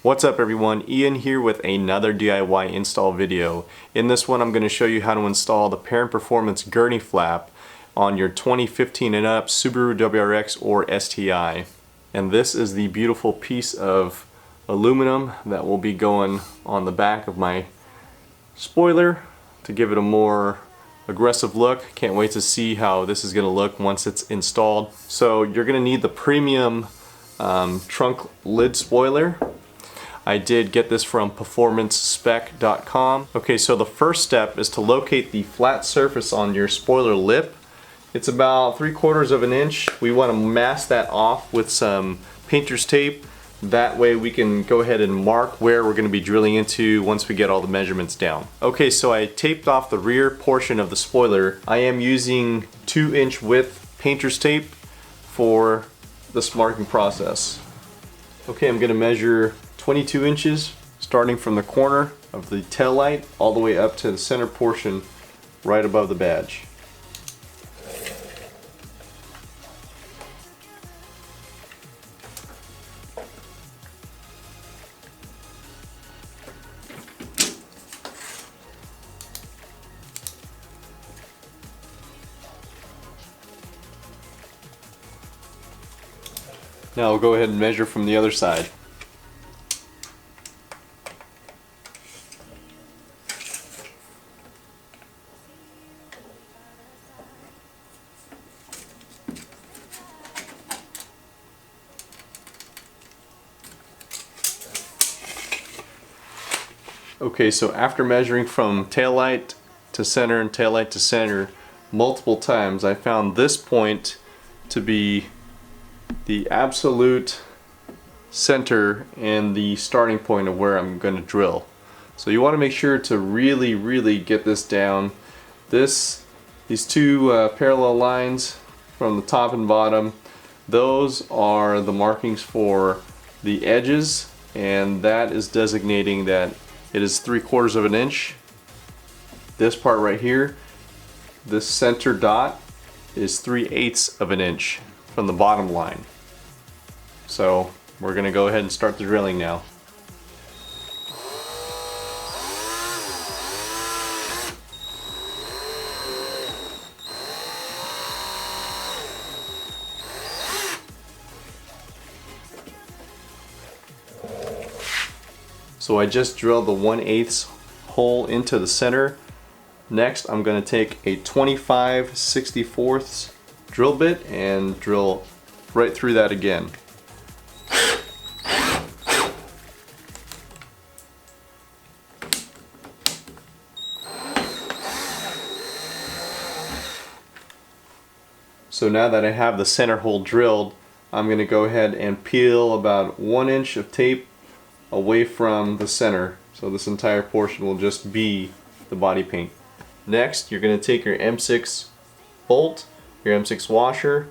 What's up everyone, Ian here with another DIY install video. In this one I'm going to show you how to install the Perrin Performance Gurney flap on your 2015 and up Subaru WRX or STI. And this is the beautiful piece of aluminum that will be going on the back of my spoiler to give it a more aggressive look. Can't wait to see how this is going to look once it's installed. So you're going to need the premium trunk lid spoiler. I did get this from performancespec.com. Okay, so the first step is to locate the flat surface on your spoiler lip. It's about 3/4 of an inch. We want to mask that off with some painter's tape. That way we can go ahead and mark where we're going to be drilling into once we get all the measurements down. Okay, so I taped off the rear portion of the spoiler. I am using 2-inch width painter's tape for this marking process. Okay, I'm going to measure 22 inches starting from the corner of the tail light all the way up to the center portion right above the badge. Now we'll go ahead and measure from the other side. Okay, so after measuring from tail light to center and tail light to center multiple times, I found this point to be the absolute center and the starting point of where I'm going to drill. So you want to make sure to really get this down. These two parallel lines from the top and bottom, those are the markings for the edges, and that is designating that it is 3/4 of an inch. This part right here, this center dot, is 3/8 of an inch from the bottom line. So we're going to go ahead and start the drilling now. So I just drilled the 1/8 hole into the center. Next I'm going to take a 25/64 drill bit and drill right through that again. So now that I have the center hole drilled, I'm going to go ahead and peel about 1 inch of tape away from the center, so this entire portion will just be the body paint. Next, you're going to take your M6 bolt, your M6 washer,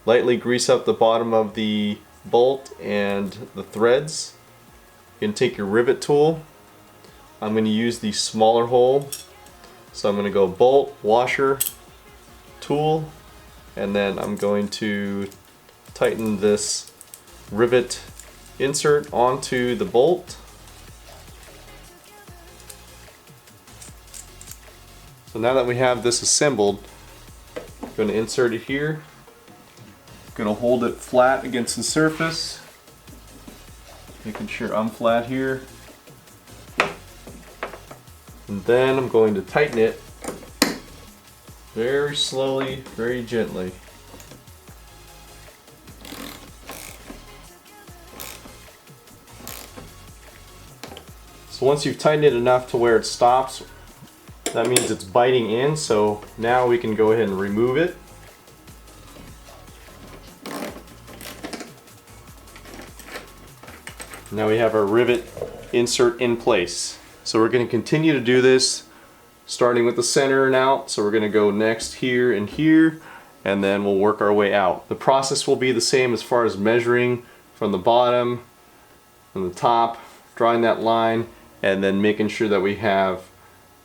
lightly grease up the bottom of the bolt and the threads. You can take your rivet tool. I'm going to use the smaller hole, so I'm going to go bolt, washer, tool, and then I'm going to tighten this rivet insert onto the bolt. So now that we have this assembled, I'm going to insert it here. I'm going to hold it flat against the surface, making sure I'm flat here. And then I'm going to tighten it very slowly, very gently. So once you've tightened it enough to where it stops, that means it's biting in, so now we can go ahead and remove it. Now we have our rivet insert in place. So we're going to continue to do this, starting with the center and out. So we're going to go next here and here, and then we'll work our way out. The process will be the same as far as measuring from the bottom, from the top, drawing that line, and then making sure that we have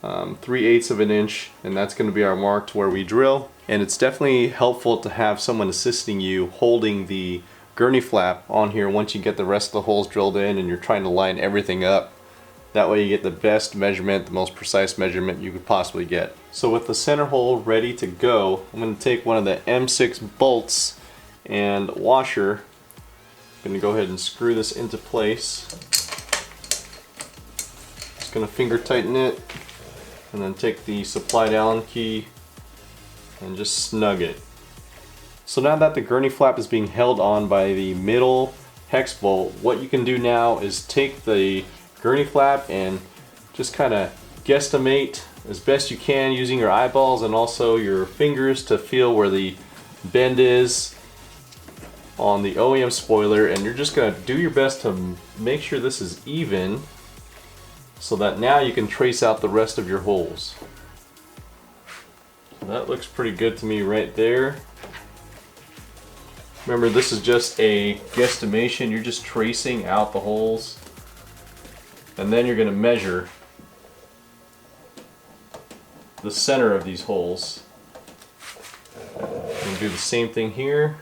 3/8 of an inch, and that's going to be our mark to where we drill. And it's definitely helpful to have someone assisting you holding the gurney flap on here once you get the rest of the holes drilled in and you're trying to line everything up. That way you get the best measurement, the most precise measurement you could possibly get. So with the center hole ready to go, I'm going to take one of the M6 bolts and washer. I'm going to go ahead and screw this into place. Just going to finger tighten it and then take the supplied Allen key and just snug it. So now that the gurney flap is being held on by the middle hex bolt, what you can do now is take the gurney flap and just kind of guesstimate as best you can using your eyeballs and also your fingers to feel where the bend is on the OEM spoiler, and you're just going to do your best to make sure this is even so that now you can trace out the rest of your holes. That looks pretty good to me right there. Remember, this is just a guesstimation. You're just tracing out the holes. And then you're going to measure the center of these holes. And do the same thing here.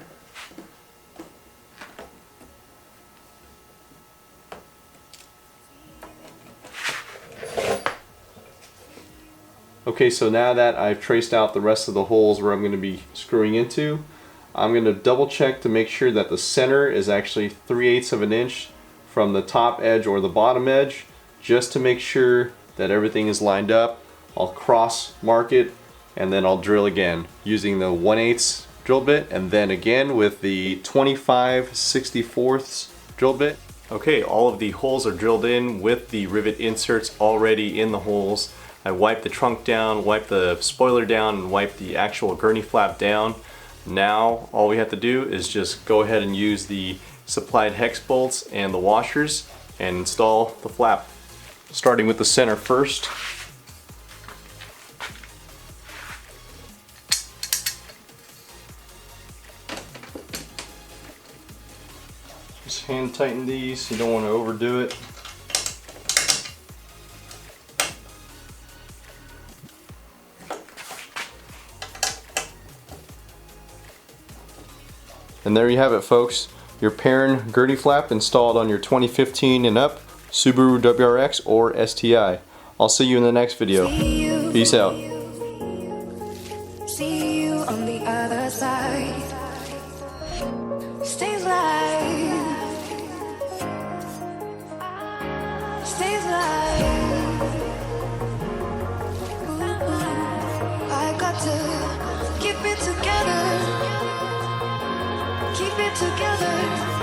Okay, so now that I've traced out the rest of the holes where I'm going to be screwing into, I'm going to double check to make sure that the center is actually 3/8 of an inch from the top edge or the bottom edge, just to make sure that everything is lined up. I'll cross mark it and then I'll drill again using the 1/8 drill bit and then again with the 25/64 drill bit. Okay, all of the holes are drilled in with the rivet inserts already in the holes. I wiped the trunk down, wiped the spoiler down, and wiped the actual gurney flap down. Now all we have to do is just go ahead and use the supplied hex bolts and the washers and install the flap. Starting with the center first. Just hand tighten these, you don't want to overdo it. And there you have it, folks. Your Perrin gurney flap installed on your 2015 and up Subaru WRX or STI. I'll see you in the next video. Peace out. See you on the other side. Stay alive. Stay alive. Ooh, I got to keep it together. Keep it together.